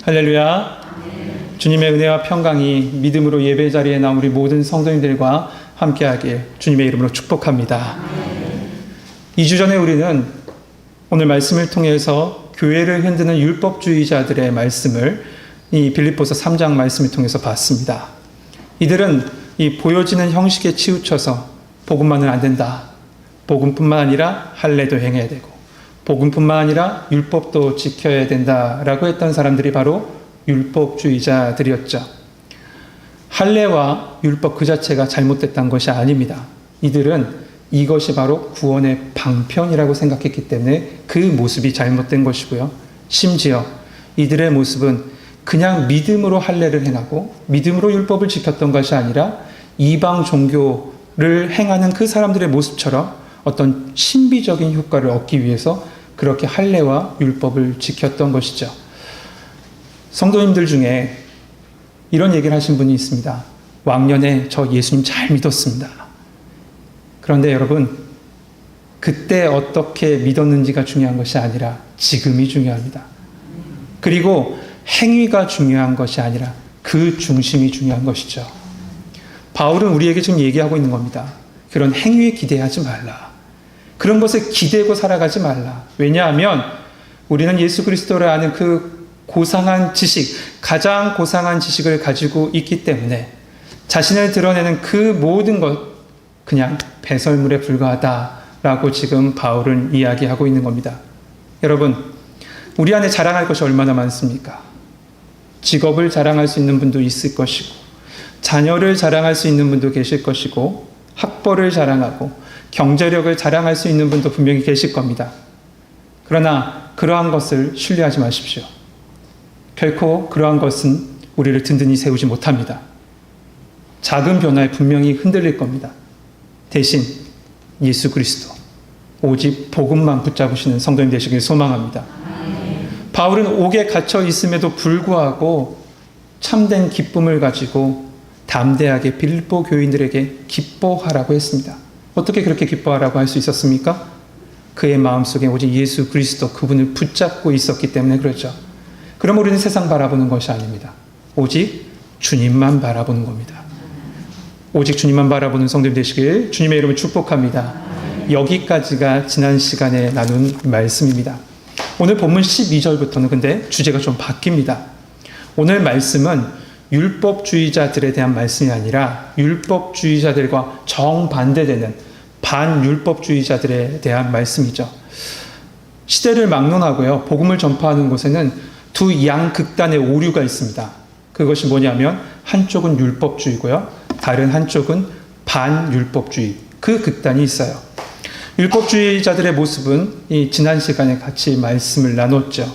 할렐루야. 주님의 은혜와 평강이 믿음으로 예배 자리에 나온 우리 모든 성도님들과 함께하길 주님의 이름으로 축복합니다. 2주 전에 우리는 오늘 말씀을 통해서 교회를 흔드는 율법주의자들의 말씀을 이 빌립보서 3장 말씀을 통해서 봤습니다. 이들은 이 보여지는 형식에 치우쳐서 복음만은 안 된다. 복음뿐만 아니라 할례도 행해야 되고 복음뿐만 아니라 율법도 지켜야 된다라고 했던 사람들이 바로 율법주의자들이었죠. 할례와 율법 그 자체가 잘못됐다는 것이 아닙니다. 이들은 이것이 바로 구원의 방편이라고 생각했기 때문에 그 모습이 잘못된 것이고요. 심지어 이들의 모습은 그냥 믿음으로 할례를 행하고 믿음으로 율법을 지켰던 것이 아니라 이방 종교를 행하는 그 사람들의 모습처럼 어떤 신비적인 효과를 얻기 위해서 그렇게 할례와 율법을 지켰던 것이죠. 성도님들 중에 이런 얘기를 하신 분이 있습니다. 왕년에 저 예수님 잘 믿었습니다. 그런데 여러분, 그때 어떻게 믿었는지가 중요한 것이 아니라 지금이 중요합니다. 그리고 행위가 중요한 것이 아니라 그 중심이 중요한 것이죠. 바울은 우리에게 지금 얘기하고 있는 겁니다. 그런 행위에 기대하지 말라. 그런 것에 기대고 살아가지 말라. 왜냐하면 우리는 예수 그리스도를 아는 그 고상한 지식, 가장 고상한 지식을 가지고 있기 때문에 자신을 드러내는 그 모든 것 그냥 배설물에 불과하다라고 지금 바울은 이야기하고 있는 겁니다. 여러분, 우리 안에 자랑할 것이 얼마나 많습니까? 직업을 자랑할 수 있는 분도 있을 것이고 자녀를 자랑할 수 있는 분도 계실 것이고 학벌을 자랑하고 경제력을 자랑할 수 있는 분도 분명히 계실 겁니다. 그러나 그러한 것을 신뢰하지 마십시오. 결코 그러한 것은 우리를 든든히 세우지 못합니다. 작은 변화에 분명히 흔들릴 겁니다. 대신 예수 그리스도, 오직 복음만 붙잡으시는 성도님 되시길 소망합니다. 바울은 옥에 갇혀 있음에도 불구하고 참된 기쁨을 가지고 담대하게 빌립보 교인들에게 기뻐하라고 했습니다. 어떻게 그렇게 기뻐하라고 할 수 있었습니까? 그의 마음속에 오직 예수 그리스도 그분을 붙잡고 있었기 때문에 그렇죠. 그럼 우리는 세상 바라보는 것이 아닙니다. 오직 주님만 바라보는 겁니다. 오직 주님만 바라보는 성도님 되시길 주님의 이름을 축복합니다. 여기까지가 지난 시간에 나눈 말씀입니다. 오늘 본문 12절부터는 근데 주제가 좀 바뀝니다. 오늘 말씀은 율법주의자들에 대한 말씀이 아니라 율법주의자들과 정반대되는 반율법주의자들에 대한 말씀이죠. 시대를 막론하고요, 복음을 전파하는 곳에는 두 양극단의 오류가 있습니다. 그것이 뭐냐면 한쪽은 율법주의고요, 다른 한쪽은 반율법주의, 그 극단이 있어요. 율법주의자들의 모습은 이 지난 시간에 같이 말씀을 나눴죠.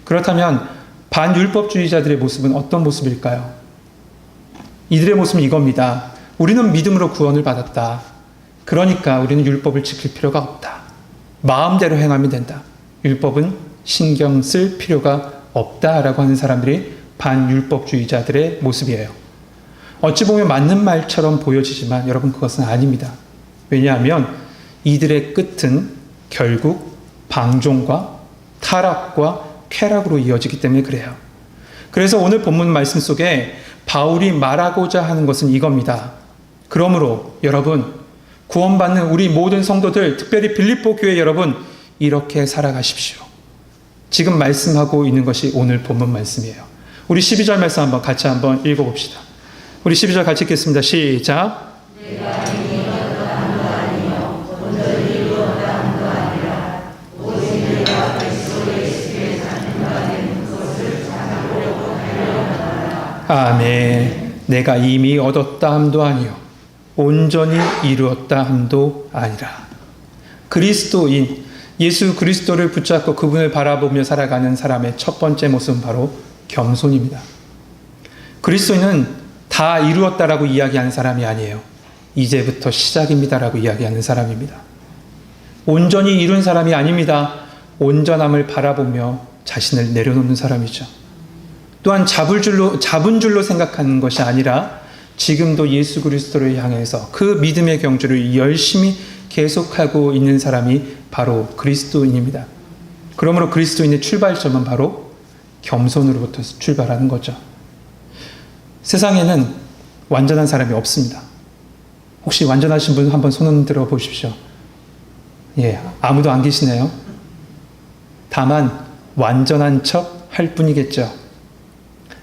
그렇다면 반율법주의자들의 모습은 어떤 모습일까요? 이들의 모습은 이겁니다. 우리는 믿음으로 구원을 받았다. 그러니까 우리는 율법을 지킬 필요가 없다. 마음대로 행하면 된다. 율법은 신경 쓸 필요가 없다라고 하는 사람들이 반율법주의자들의 모습이에요. 어찌 보면 맞는 말처럼 보여지지만 여러분 그것은 아닙니다. 왜냐하면 이들의 끝은 결국 방종과 타락과 쾌락으로 이어지기 때문에 그래요. 그래서 오늘 본문 말씀 속에 바울이 말하고자 하는 것은 이겁니다. 그러므로 여러분, 구원받는 우리 모든 성도들, 특별히 빌립보 교회 여러분, 이렇게 살아가십시오. 지금 말씀하고 있는 것이 오늘 본문 말씀이에요. 우리 12절 말씀 같이 한번 읽어봅시다. 우리 12절 같이 읽겠습니다. 시작. 아멘. 내가 이미 얻었다 함도 아니요 온전히 이루었다 함도 아니라. 그리스도인 예수 그리스도를 붙잡고 그분을 바라보며 살아가는 사람의 첫 번째 모습은 바로 겸손입니다. 그리스도인은 다 이루었다라고 이야기하는 사람이 아니에요. 이제부터 시작입니다라고 이야기하는 사람입니다. 온전히 이룬 사람이 아닙니다. 온전함을 바라보며 자신을 내려놓는 사람이죠. 또한 잡은 줄로 생각하는 것이 아니라 지금도 예수 그리스도를 향해서 그 믿음의 경주를 열심히 계속하고 있는 사람이 바로 그리스도인입니다. 그러므로 그리스도인의 출발점은 바로 겸손으로부터 출발하는 거죠. 세상에는 완전한 사람이 없습니다. 혹시 완전하신 분 한번 손 들어 보십시오. 예, 아무도 안 계시네요. 다만 완전한 척 할 뿐이겠죠.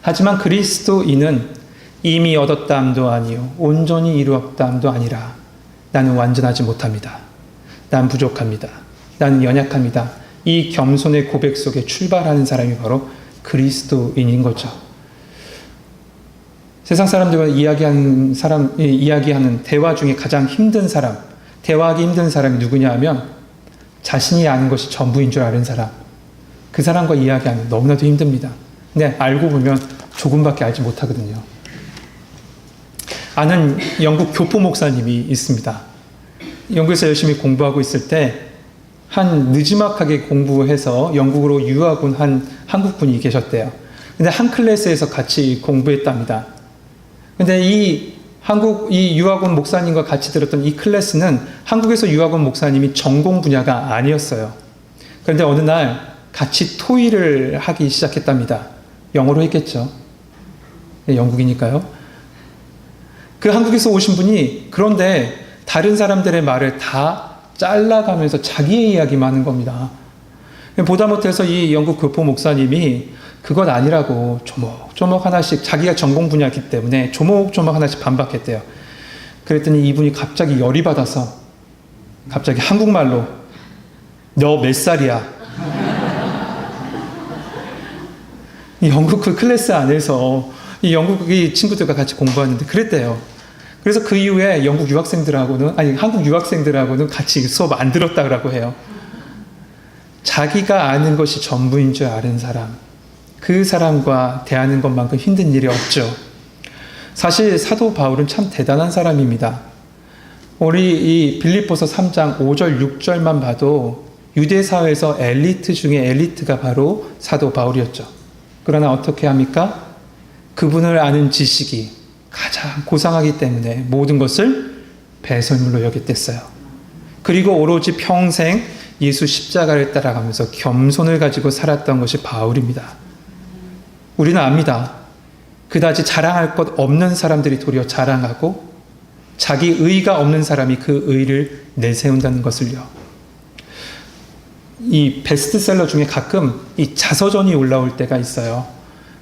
하지만 그리스도인은 이미 얻었다함도 아니요 온전히 이루었다함도 아니라 나는 완전하지 못합니다. 난 부족합니다. 나는 연약합니다. 이 겸손의 고백 속에 출발하는 사람이 바로 그리스도인인 거죠. 세상 사람들과 이야기하는 대화 중에 가장 힘든 사람, 대화하기 힘든 사람이 누구냐 하면 자신이 아는 것이 전부인 줄 아는 사람, 그 사람과 이야기하면 너무나도 힘듭니다. 근데 알고 보면 조금밖에 알지 못하거든요. 아는 영국 교포 목사님이 있습니다. 영국에서 열심히 공부하고 있을 때 한 느지막하게 공부해서 영국으로 유학 온 한 한국분이 계셨대요. 근데 한 클래스에서 같이 공부했답니다. 근데 이 유학 온 목사님과 같이 들었던 이 클래스는 한국에서 유학 온 목사님이 전공 분야가 아니었어요. 그런데 어느 날 같이 토의를 하기 시작했답니다. 영어로 했겠죠. 영국이니까요. 그 한국에서 오신 분이 그런데 다른 사람들의 말을 다 잘라가면서 자기의 이야기만 하는 겁니다. 보다 못해서 이 영국 교포 목사님이 그건 아니라고 조목조목 하나씩 자기가 전공 분야이기 때문에 조목조목 하나씩 반박했대요. 그랬더니 이분이 갑자기 열이 받아서 갑자기 한국말로 너 몇 살이야? 이 영국 그 클래스 안에서 이 영국의 친구들과 같이 공부하는데 그랬대요. 그래서 그 이후에 한국 유학생들하고는 같이 수업 안 들었다고 해요. 자기가 아는 것이 전부인 줄 아는 사람, 그 사람과 대하는 것만큼 힘든 일이 없죠. 사실 사도 바울은 참 대단한 사람입니다. 우리 이 빌립보서 3장 5절 6절만 봐도 유대 사회에서 엘리트 중에 엘리트가 바로 사도 바울이었죠. 그러나 어떻게 합니까? 그분을 아는 지식이 가장 고상하기 때문에 모든 것을 배설물로 여겼댔어요. 그리고 오로지 평생 예수 십자가를 따라가면서 겸손을 가지고 살았던 것이 바울입니다. 우리는 압니다. 그다지 자랑할 것 없는 사람들이 도리어 자랑하고 자기 의가 없는 사람이 그 의를 내세운다는 것을요. 이 베스트셀러 중에 가끔 이 자서전이 올라올 때가 있어요.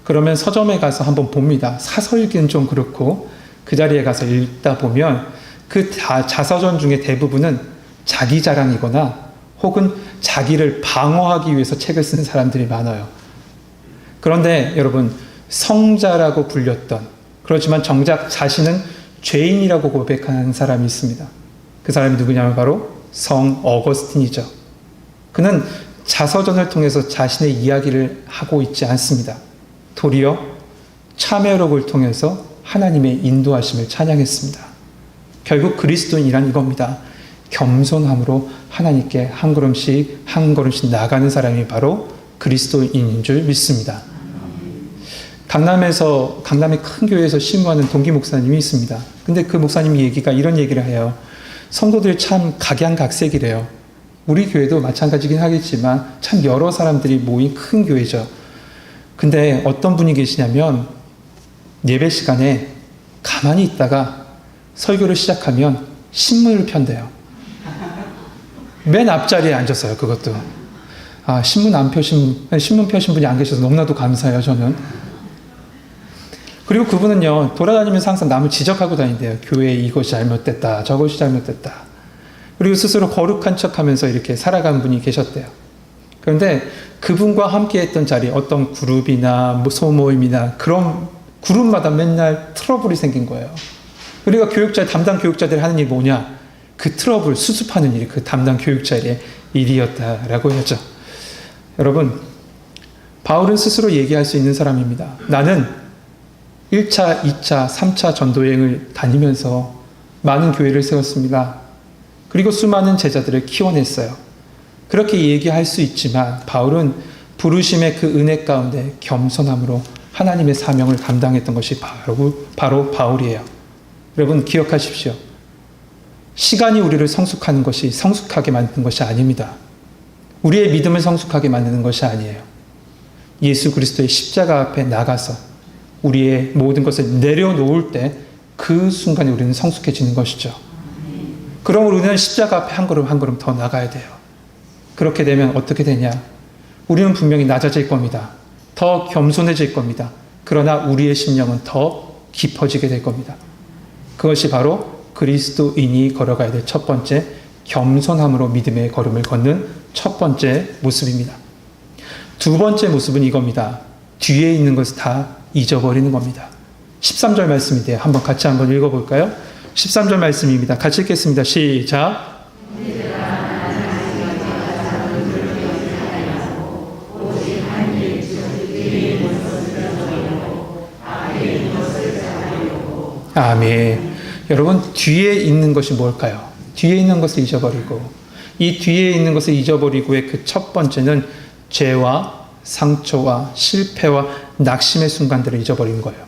그러면 서점에 가서 한번 봅니다. 사서 읽기는 좀 그렇고 그 자리에 가서 읽다 보면 그 자서전 중에 대부분은 자기 자랑이거나 혹은 자기를 방어하기 위해서 책을 쓴 사람들이 많아요. 그런데 여러분 성자라고 불렸던 그렇지만 정작 자신은 죄인이라고 고백하는 사람이 있습니다. 그 사람이 누구냐면 바로 성 어거스틴이죠. 그는 자서전을 통해서 자신의 이야기를 하고 있지 않습니다. 도리어 참회록을 통해서 하나님의 인도하심을 찬양했습니다. 결국 그리스도인이란 이겁니다. 겸손함으로 하나님께 한 걸음씩 나아가는 사람이 바로 그리스도인인 줄 믿습니다. 강남의 큰 교회에서 신무하는 동기 목사님이 있습니다. 근데 그 목사님 얘기가 이런 얘기를 해요. 성도들이 참 각양각색이래요. 우리 교회도 마찬가지긴 하겠지만 참 여러 사람들이 모인 큰 교회죠. 근데 어떤 분이 계시냐면 예배 시간에 가만히 있다가 설교를 시작하면 신문을 편대요. 맨 앞자리에 앉았어요. 그것도. 신문 펴신 분이 안 계셔서 너무나도 감사해요. 저는. 그리고 그분은요. 돌아다니면서 항상 남을 지적하고 다닌대요. 교회에 이것이 잘못됐다. 저것이 잘못됐다. 그리고 스스로 거룩한 척하면서 이렇게 살아간 분이 계셨대요. 그런데 그분과 함께했던 자리 어떤 그룹이나 소모임이나 그런 그룹마다 맨날 트러블이 생긴 거예요. 우리가 담당 교육자들이 하는 일이 뭐냐? 그 트러블 수습하는 일이 그 담당 교육자의 일이었다라고 하죠. 여러분, 바울은 스스로 얘기할 수 있는 사람입니다. 나는 1차, 2차, 3차 전도여행을 다니면서 많은 교회를 세웠습니다. 그리고 수많은 제자들을 키워냈어요. 그렇게 얘기할 수 있지만 바울은 부르심의 그 은혜 가운데 겸손함으로 하나님의 사명을 감당했던 것이 바로 바울이에요. 여러분 기억하십시오. 시간이 우리를 성숙하게 만드는 것이 아닙니다. 우리의 믿음을 성숙하게 만드는 것이 아니에요. 예수 그리스도의 십자가 앞에 나가서 우리의 모든 것을 내려놓을 때 그 순간에 우리는 성숙해지는 것이죠. 그러므로 우리는 십자가 앞에 한 걸음 한 걸음 더 나가야 돼요. 그렇게 되면 어떻게 되냐? 우리는 분명히 낮아질 겁니다. 더 겸손해질 겁니다. 그러나 우리의 심령은 더 깊어지게 될 겁니다. 그것이 바로 그리스도인이 걸어가야 될 첫 번째 겸손함으로 믿음의 걸음을 걷는 첫 번째 모습입니다. 두 번째 모습은 이겁니다. 뒤에 있는 것을 다 잊어버리는 겁니다. 13절 말씀인데요. 같이 한번 읽어볼까요? 13절 말씀입니다. 같이 읽겠습니다. 시작. 아멘. 여러분, 뒤에 있는 것이 뭘까요? 뒤에 있는 것을 잊어버리고, 이 뒤에 있는 것을 잊어버리고의 그 첫 번째는 죄와 상처와 실패와 낙심의 순간들을 잊어버린 거예요.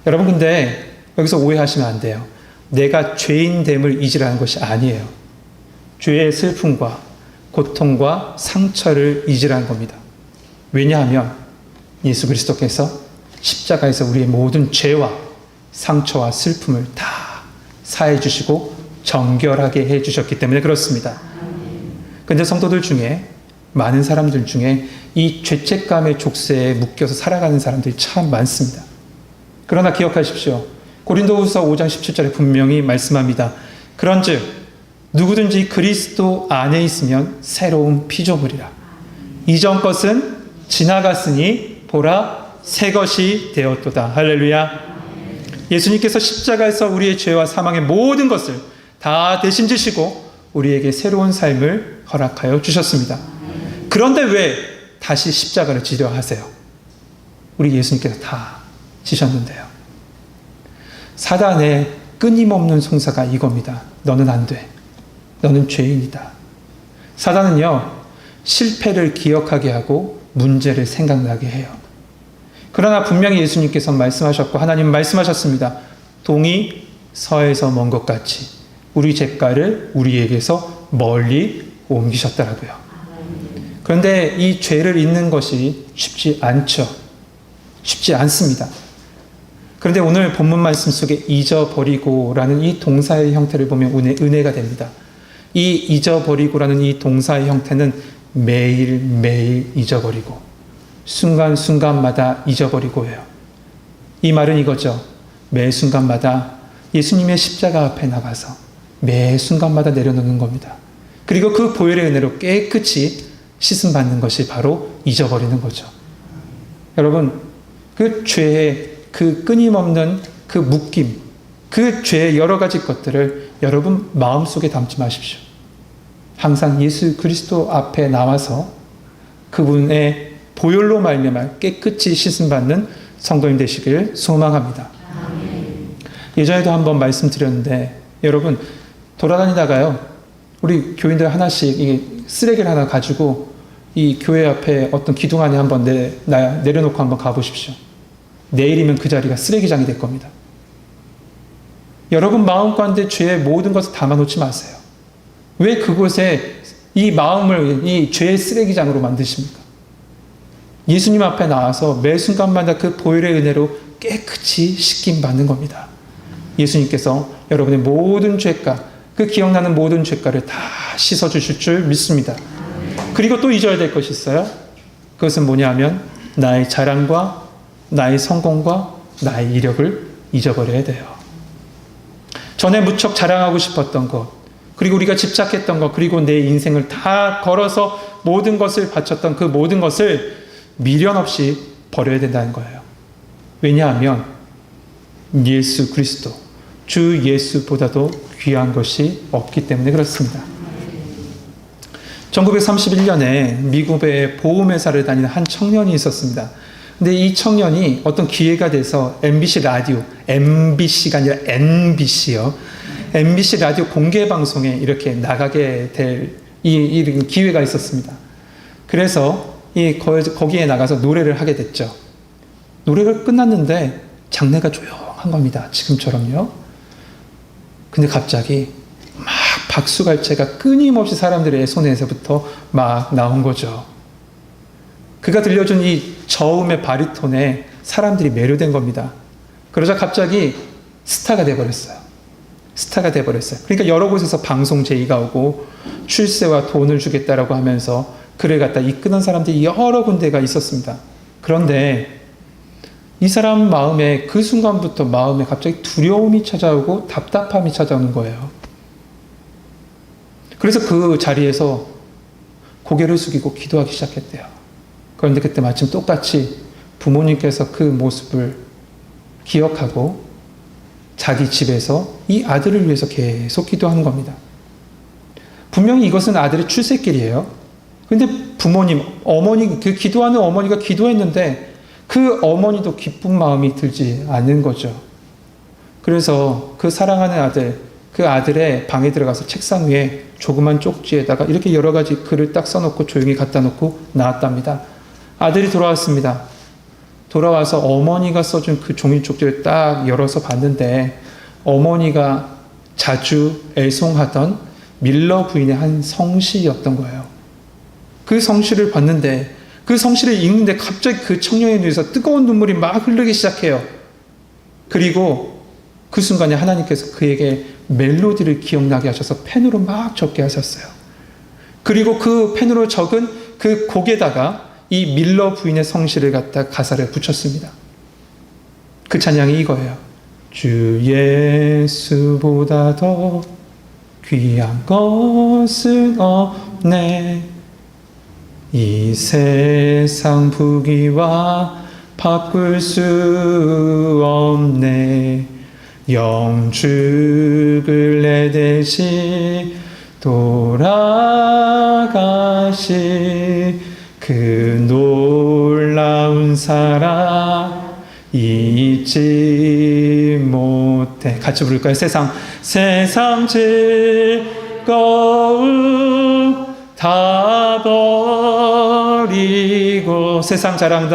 여러분, 근데 여기서 오해하시면 안 돼요. 내가 죄인됨을 잊으라는 것이 아니에요. 죄의 슬픔과 고통과 상처를 잊으라는 겁니다. 왜냐하면 예수 그리스도께서 십자가에서 우리의 모든 죄와 상처와 슬픔을 다 사해 주시고 정결하게 해 주셨기 때문에 그렇습니다. 그런데 성도들 중에, 많은 사람들 중에 이 죄책감의 족쇄에 묶여서 살아가는 사람들이 참 많습니다. 그러나 기억하십시오. 고린도후서 5장 17절에 분명히 말씀합니다. 그런즉 누구든지 그리스도 안에 있으면 새로운 피조물이라. 이전 것은 지나갔으니 보라 새 것이 되었도다. 할렐루야. 예수님께서 십자가에서 우리의 죄와 사망의 모든 것을 다 대신 지시고 우리에게 새로운 삶을 허락하여 주셨습니다. 그런데 왜 다시 십자가를 지려 하세요? 우리 예수님께서 다 지셨는데요. 사단의 끊임없는 송사가 이겁니다. 너는 안 돼. 너는 죄인이다. 사단은요, 실패를 기억하게 하고 문제를 생각나게 해요. 그러나 분명히 예수님께서 말씀하셨고 하나님 말씀하셨습니다. 동이 서에서 먼 것 같이 우리 죄가를 우리에게서 멀리 옮기셨더라고요. 그런데 이 죄를 잊는 것이 쉽지 않죠. 쉽지 않습니다. 그런데 오늘 본문 말씀 속에 잊어버리고라는 이 동사의 형태를 보면 은혜가 됩니다. 이 잊어버리고라는 이 동사의 형태는 매일매일 잊어버리고 순간순간마다 잊어버리고예요. 이 말은 이거죠. 매 순간마다 예수님의 십자가 앞에 나가서 매 순간마다 내려놓는 겁니다. 그리고 그 보혈의 은혜로 깨끗이 씻음받는 것이 바로 잊어버리는 거죠. 여러분, 그 죄의 그 끊임없는 그 묶임, 그 죄의 여러 가지 것들을 여러분 마음속에 담지 마십시오. 항상 예수 그리스도 앞에 나와서 그분의 보혈로 말미암아 깨끗이 씻음받는 성도님 되시길 소망합니다. 예전에도 한번 말씀드렸는데 여러분 돌아다니다가요, 우리 교인들 하나씩 이 쓰레기를 하나 가지고 이 교회 앞에 어떤 기둥 안에 한번 내려놓고 한번 가보십시오. 내일이면 그 자리가 쓰레기장이 될 겁니다. 여러분 마음 가운데 죄의 모든 것을 담아놓지 마세요. 왜 그곳에 이 마음을 이 죄의 쓰레기장으로 만드십니까? 예수님 앞에 나와서 매 순간마다 그 보혈의 은혜로 깨끗이 씻김 받는 겁니다. 예수님께서 여러분의 모든 죄가, 그 기억나는 모든 죄가를 다 씻어주실 줄 믿습니다. 그리고 또 잊어야 될 것이 있어요. 그것은 뭐냐 하면 나의 자랑과 나의 성공과 나의 이력을 잊어버려야 돼요. 전에 무척 자랑하고 싶었던 것, 그리고 우리가 집착했던 것, 그리고 내 인생을 다 걸어서 모든 것을 바쳤던 그 모든 것을 미련 없이 버려야 된다는 거예요. 왜냐하면 예수 그리스도, 주 예수보다도 귀한 것이 없기 때문에 그렇습니다. 1931년에 미국의 보험회사를 다니는 한 청년이 있었습니다. 근데 이 청년이 어떤 기회가 돼서 MBC 라디오, MBC가 아니라 NBC요. MBC 라디오 공개 방송에 이렇게 나가게 될 이 기회가 있었습니다. 그래서 거기에 나가서 노래를 하게 됐죠. 노래가 끝났는데 장내가 조용한 겁니다. 지금처럼요. 근데 갑자기 막 박수갈채가 끊임없이 사람들의 손에서부터 막 나온 거죠. 그가 들려준 이 저음의 바리톤에 사람들이 매료된 겁니다. 그러자 갑자기 스타가 돼버렸어요. 스타가 돼버렸어요. 그러니까 여러 곳에서 방송 제의가 오고 출세와 돈을 주겠다라고 하면서 그를 갖다 이끄는 사람들이 여러 군데가 있었습니다. 그런데 이 사람 마음에 그 순간부터 마음에 갑자기 두려움이 찾아오고 답답함이 찾아오는 거예요. 그래서 그 자리에서 고개를 숙이고 기도하기 시작했대요. 그런데 그때 마침 똑같이 부모님께서 그 모습을 기억하고 자기 집에서 이 아들을 위해서 계속 기도하는 겁니다. 분명히 이것은 아들의 출세길이에요. 근데 부모님, 어머니, 그 기도하는 어머니가 기도했는데 그 어머니도 기쁜 마음이 들지 않는 거죠. 그래서 그 사랑하는 아들, 그 아들의 방에 들어가서 책상 위에 조그만 쪽지에다가 이렇게 여러 가지 글을 딱 써놓고 조용히 갖다 놓고 나왔답니다. 아들이 돌아왔습니다. 돌아와서 어머니가 써준 그 종이 쪽지를 딱 열어서 봤는데 어머니가 자주 애송하던 밀러 부인의 한 성시였던 거예요. 그 성시를 봤는데 그 성시를 읽는데 갑자기 그 청년의 눈에서 뜨거운 눈물이 막 흐르기 시작해요. 그리고 그 순간에 하나님께서 그에게 멜로디를 기억나게 하셔서 펜으로 막 적게 하셨어요. 그리고 그 펜으로 적은 그 곡에다가 이 밀러 부인의 성시를 갖다 가사를 붙였습니다. 그 찬양이 이거예요. 주 예수보다 더 귀한 것은 없네. 이 세상 부귀와 바꿀 수 없네. 영죽을 내 대신 돌아가시 그 놀라운 사랑 잊지 못해. 같이 부를까요? 세상 즐거움 다 버리고 세상 자랑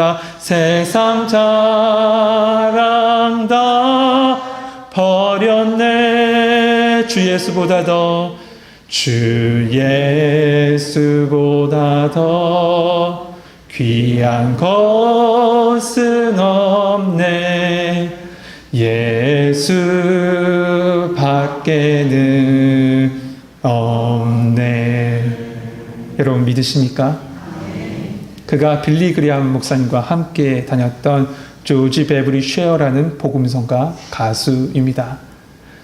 다 버렸네. 주 예수보다 더 귀한 것은 없네. 예수 밖에는 없네. 여러분 믿으십니까? 그가 빌리 그리함 목사님과 함께 다녔던 조지 베브리 쉐어라는 복음성가 가수입니다.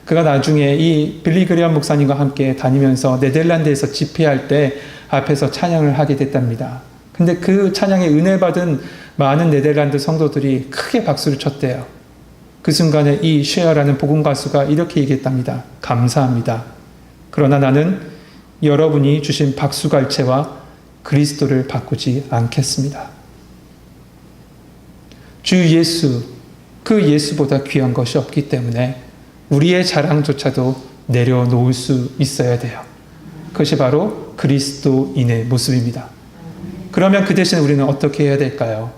그가 나중에 이 빌리 그리함 목사님과 함께 다니면서 네덜란드에서 집회할 때 앞에서 찬양을 하게 됐답니다. 근데 그 찬양에 은혜 받은 많은 네덜란드 성도들이 크게 박수를 쳤대요. 그 순간에 이 쉐어라는 복음 가수가 이렇게 얘기했답니다. 감사합니다. 그러나 나는 여러분이 주신 박수갈채와 그리스도를 바꾸지 않겠습니다. 주 예수, 그 예수보다 귀한 것이 없기 때문에 우리의 자랑조차도 내려놓을 수 있어야 돼요. 그것이 바로 그리스도인의 모습입니다. 그러면 그 대신 우리는 어떻게 해야 될까요?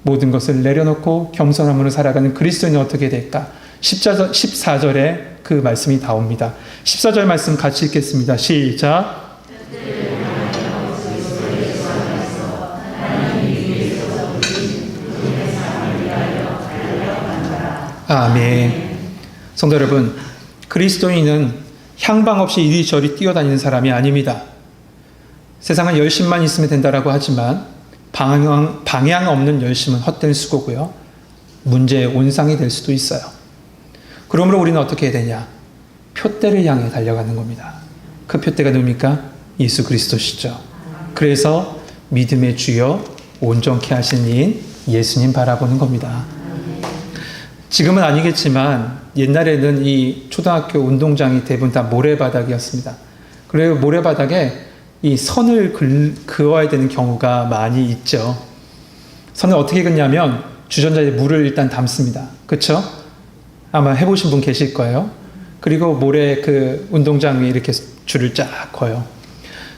모든 것을 내려놓고 겸손함으로 살아가는 그리스도인은 어떻게 될까? 14절에 그 말씀이 나옵니다. 14절 말씀 같이 읽겠습니다. 시작. 아멘. 성도 여러분, 그리스도인은 향방 없이 이리저리 뛰어다니는 사람이 아닙니다. 세상은 열심만 있으면 된다라고 하지만 방향 없는 열심은 헛된 수고고요. 문제의 온상이 될 수도 있어요. 그러므로 우리는 어떻게 해야 되냐? 표대를 향해 달려가는 겁니다. 그 표대가 누굽니까? 예수 그리스도시죠. 그래서 믿음의 주여 온전케 하신 이인 예수님 바라보는 겁니다. 지금은 아니겠지만 옛날에는 이 초등학교 운동장이 대부분 다 모래바닥이었습니다. 그리고 모래바닥에 이 선을 그어야 되는 경우가 많이 있죠. 선을 어떻게 긋냐면 주전자에 물을 일단 담습니다. 그렇죠? 아마 해보신 분 계실 거예요. 그리고 모래 그 운동장 위에 이렇게 줄을 쫙 그어요.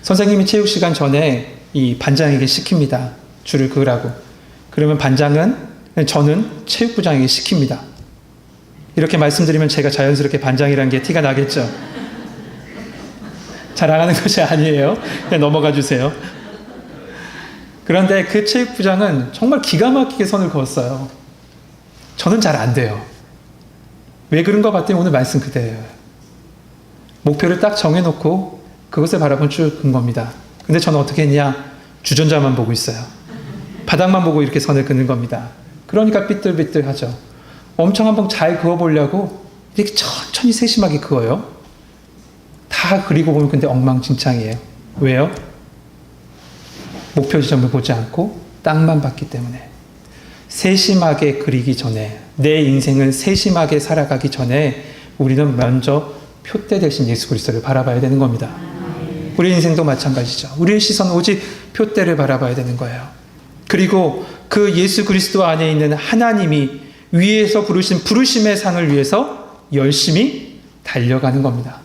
선생님이 체육 시간 전에 이 반장에게 시킵니다. 줄을 그으라고. 그러면 저는 체육부장에게 시킵니다. 이렇게 말씀드리면 제가 자연스럽게 반장이라는 게 티가 나겠죠. 자랑하는 것이 아니에요. 그냥 넘어가 주세요. 그런데 그 체육부장은 정말 기가 막히게 선을 그었어요. 저는 잘 안 돼요. 왜 그런가 봤더니 오늘 말씀 그대로예요. 목표를 딱 정해놓고 그것을 바라본 쭉 근 겁니다. 근데 저는 어떻게 했냐? 주전자만 보고 있어요. 바닥만 보고 이렇게 선을 그는 겁니다. 그러니까 삐뚤삐뚤하죠. 엄청 한번 잘 그어보려고 이렇게 천천히 세심하게 그어요. 다 그리고 보면 근데 엉망진창이에요. 왜요? 목표 지점을 보지 않고 땅만 봤기 때문에. 세심하게 그리기 전에, 내 인생을 세심하게 살아가기 전에 우리는 먼저 표대 대신 예수 그리스도를 바라봐야 되는 겁니다. 우리 인생도 마찬가지죠. 우리의 시선은 오직 표대를 바라봐야 되는 거예요. 그리고 그 예수 그리스도 안에 있는 하나님이 위에서 부르신 부르심의 상을 위해서 열심히 달려가는 겁니다.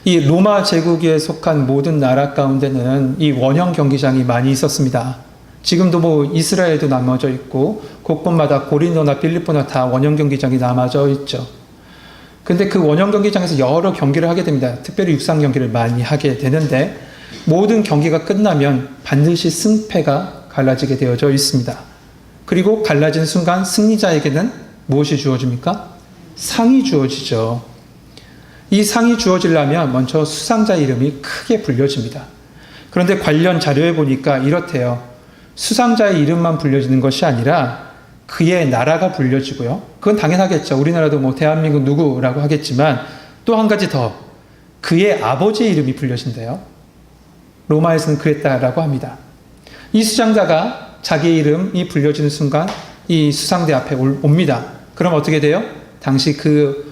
이 로마 제국에 속한 모든 나라 가운데는 이 원형 경기장이 많이 있었습니다. 지금도 뭐 이스라엘도 남아져 있고 곳곳마다 고린도나 빌립보나 다 원형 경기장이 남아져 있죠. 근데 그 원형 경기장에서 여러 경기를 하게 됩니다. 특별히 육상 경기를 많이 하게 되는데 모든 경기가 끝나면 반드시 승패가 갈라지게 되어져 있습니다. 그리고 갈라진 순간 승리자에게는 무엇이 주어집니까? 상이 주어지죠. 이 상이 주어지려면 먼저 수상자 이름이 크게 불려집니다. 그런데 관련 자료에 보니까 이렇대요. 수상자의 이름만 불려지는 것이 아니라 그의 나라가 불려지고요. 그건 당연하겠죠. 우리나라도 뭐 대한민국 누구라고 하겠지만 또 한 가지 더 그의 아버지의 이름이 불려진대요. 로마에서는 그랬다라고 합니다. 이 수상자가 자기의 이름이 불려지는 순간 이 수상대 앞에 옵니다. 그럼 어떻게 돼요? 당시 그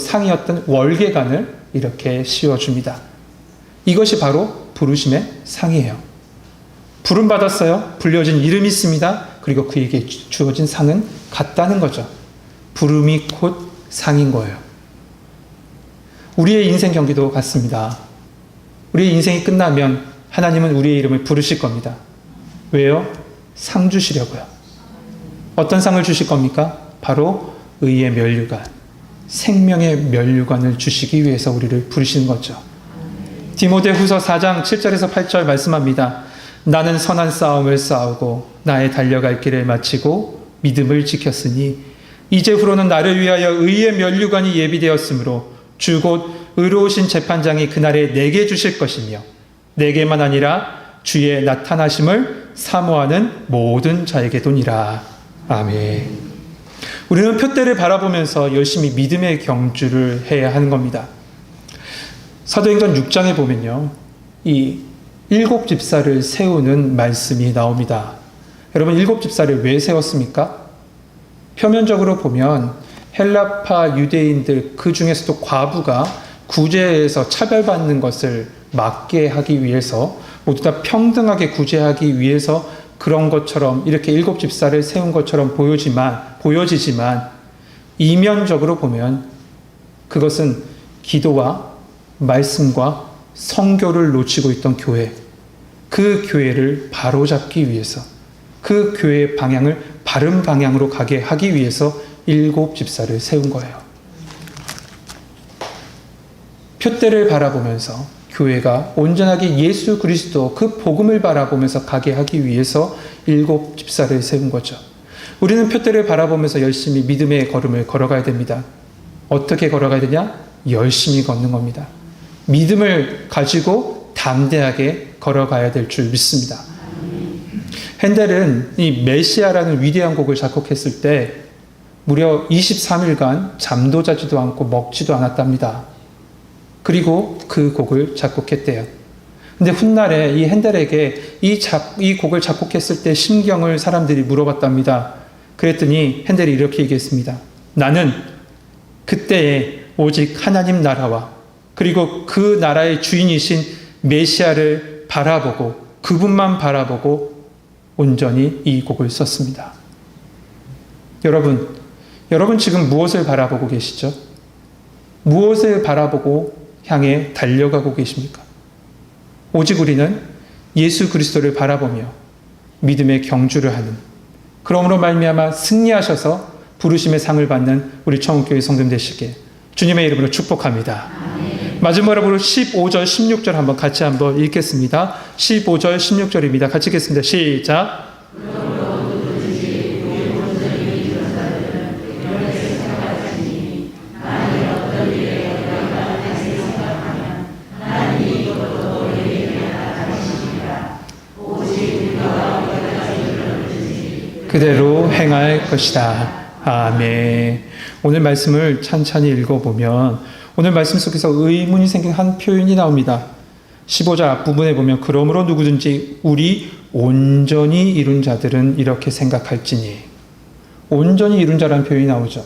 상이었던 월계관을 이렇게 씌워줍니다. 이것이 바로 부르심의 상이에요. 부름 받았어요. 불려진 이름이 있습니다. 그리고 그에게 주어진 상은 같다는 거죠. 부름이 곧 상인 거예요. 우리의 인생 경기도 같습니다. 우리의 인생이 끝나면 하나님은 우리의 이름을 부르실 겁니다. 왜요? 상 주시려고요. 어떤 상을 주실 겁니까? 바로 의의 면류관, 생명의 면류관을 주시기 위해서 우리를 부르시는 거죠. 디모데후서 4장 7절에서 8절 말씀합니다. 나는 선한 싸움을 싸우고 나의 달려갈 길을 마치고 믿음을 지켰으니 이제후로는 나를 위하여 의의 면류관이 예비되었으므로 주 곧 의로우신 재판장이 그날에 내게 주실 것이며 내게만 아니라 주의 나타나심을 사모하는 모든 자에게도니라. 아멘. 우리는 표대를 바라보면서 열심히 믿음의 경주를 해야 하는 겁니다. 사도행전 6장에 보면요, 이 7집사를 세우는 말씀이 나옵니다. 여러분, 7집사를 왜 세웠습니까? 표면적으로 보면 헬라파 유대인들 그 중에서도 과부가 구제에서 차별받는 것을 막게 하기 위해서 모두 다 평등하게 구제하기 위해서 그런 것처럼 이렇게 7집사를 세운 것처럼 보여지지만 이면적으로 보면 그것은 기도와 말씀과 성교를 놓치고 있던 교회, 그 교회를 바로잡기 위해서 그 교회의 방향을 바른 방향으로 가게 하기 위해서 7집사를 세운 거예요. 표대를 바라보면서 교회가 온전하게 예수 그리스도 그 복음을 바라보면서 가게 하기 위해서 7집사를 세운 거죠. 우리는 표대를 바라보면서 열심히 믿음의 걸음을 걸어가야 됩니다. 어떻게 걸어가야 되냐? 열심히 걷는 겁니다. 믿음을 가지고 담대하게 걸어가야 될 줄 믿습니다. 핸델은 이 메시아라는 위대한 곡을 작곡했을 때 무려 23일간 잠도 자지도 않고 먹지도 않았답니다. 그리고 그 곡을 작곡했대요. 근데 훗날에 이 핸델에게 이 곡을 작곡했을 때 심경을 사람들이 물어봤답니다. 그랬더니 핸델이 이렇게 얘기했습니다. 나는 그때에 오직 하나님 나라와 그리고 그 나라의 주인이신 메시아를 바라보고 그분만 바라보고 온전히 이 곡을 썼습니다. 여러분 지금 무엇을 바라보고 계시죠? 무엇을 바라보고 향해 달려가고 계십니까? 오직 우리는 예수 그리스도를 바라보며 믿음의 경주를 하는, 그러므로 말미암아 승리하셔서 부르심의 상을 받는 우리 청국교회 성도님 되시길 주님의 이름으로 축복합니다. 마지막으로 15절, 16절 한번 같이 한번 읽겠습니다. 15절, 16절입니다. 같이 읽겠습니다. 시작. 그대로 행할 것이다. 아멘. 오늘 말씀을 찬찬히 읽어보면 오늘 말씀 속에서 의문이 생긴 한 표현이 나옵니다. 15절 앞부분에 보면 그러므로 누구든지 우리 온전히 이룬 자들은 이렇게 생각할지니, 온전히 이룬 자라는 표현이 나오죠.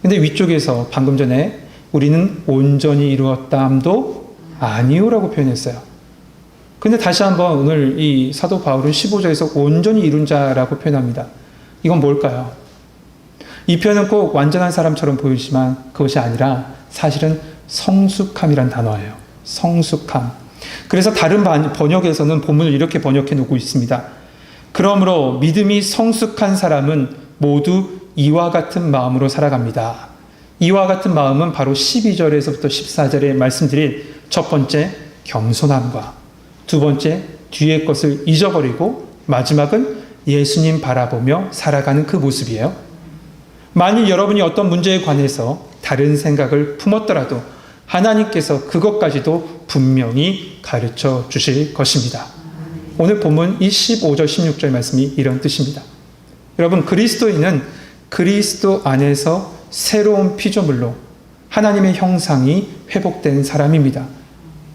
근데 위쪽에서 방금 전에 우리는 온전히 이루었다함도 아니오라고 표현했어요. 근데 다시 한번 오늘 이 사도 바울은 15절에서 온전히 이룬 자라고 표현합니다. 이건 뭘까요? 이 표현은 꼭 완전한 사람처럼 보이지만 그것이 아니라 사실은 성숙함이란 단어예요. 성숙함. 그래서 다른 번역에서는 본문을 이렇게 번역해 놓고 있습니다. 그러므로 믿음이 성숙한 사람은 모두 이와 같은 마음으로 살아갑니다. 이와 같은 마음은 바로 12절에서부터 14절에 말씀드린 첫 번째 겸손함과 두 번째 뒤의 것을 잊어버리고 마지막은 예수님 바라보며 살아가는 그 모습이에요. 만일 여러분이 어떤 문제에 관해서 다른 생각을 품었더라도 하나님께서 그것까지도 분명히 가르쳐 주실 것입니다. 오늘 본문 이 15절 16절 말씀이 이런 뜻입니다. 여러분, 그리스도인은 그리스도 안에서 새로운 피조물로 하나님의 형상이 회복된 사람입니다.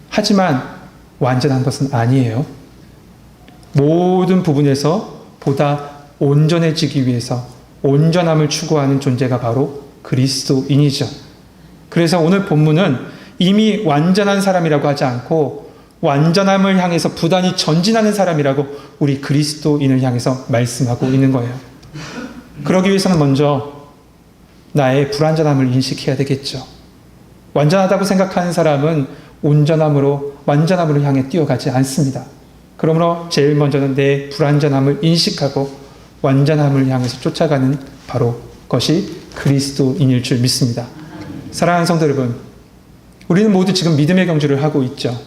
하지만 완전한 것은 아니에요. 모든 부분에서 보다 온전해지기 위해서 온전함을 추구하는 존재가 바로 그리스도인이죠. 그래서 오늘 본문은 이미 완전한 사람이라고 하지 않고 완전함을 향해서 부단히 전진하는 사람이라고 우리 그리스도인을 향해서 말씀하고 있는 거예요. 그러기 위해서는 먼저 나의 불완전함을 인식해야 되겠죠. 완전하다고 생각하는 사람은 완전함으로 향해 뛰어가지 않습니다. 그러므로 제일 먼저는 내 불완전함을 인식하고 완전함을 향해서 쫓아가는 바로 것이 그리스도인일 줄 믿습니다. 사랑하는 성도 여러분, 우리는 모두 지금 믿음의 경주를 하고 있죠.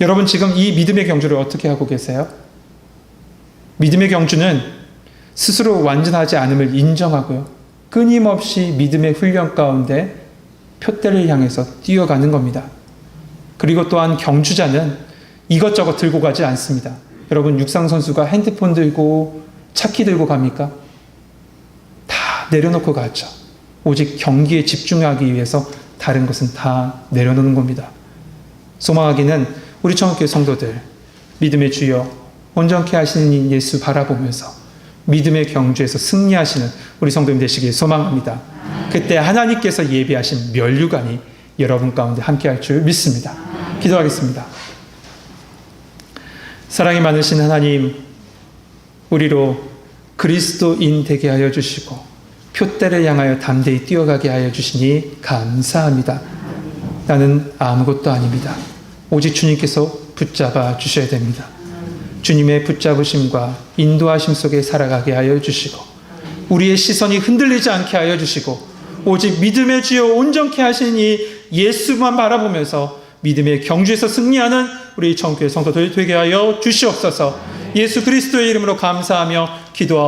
여러분 지금 이 믿음의 경주를 어떻게 하고 계세요? 믿음의 경주는 스스로 완전하지 않음을 인정하고요. 끊임없이 믿음의 훈련 가운데 표대를 향해서 뛰어가는 겁니다. 그리고 또한 경주자는 이것저것 들고 가지 않습니다. 여러분 육상선수가 핸드폰 들고 차키 들고 갑니까? 다 내려놓고 가죠. 오직 경기에 집중하기 위해서 다른 것은 다 내려놓는 겁니다. 소망하기는 우리 청교회 성도들 믿음의 주여 온전케 하시는 이 예수 바라보면서 믿음의 경주에서 승리하시는 우리 성도님 되시길 소망합니다. 그때 하나님께서 예비하신 면류관이 여러분 가운데 함께할 줄 믿습니다. 기도하겠습니다. 사랑이 많으신 하나님, 우리로 그리스도인 되게 하여 주시고 표대를 향하여 담대히 뛰어가게 하여 주시니 감사합니다. 나는 아무것도 아닙니다. 오직 주님께서 붙잡아 주셔야 됩니다. 주님의 붙잡으심과 인도하심 속에 살아가게 하여 주시고 우리의 시선이 흔들리지 않게 하여 주시고 오직 믿음의 주여 온전케 하시니 예수만 바라보면서 믿음의 경주에서 승리하는 우리 청교회 성도들 되게 하여 주시옵소서. 예수 그리스도의 이름으로 감사하며 기도하옵나이다.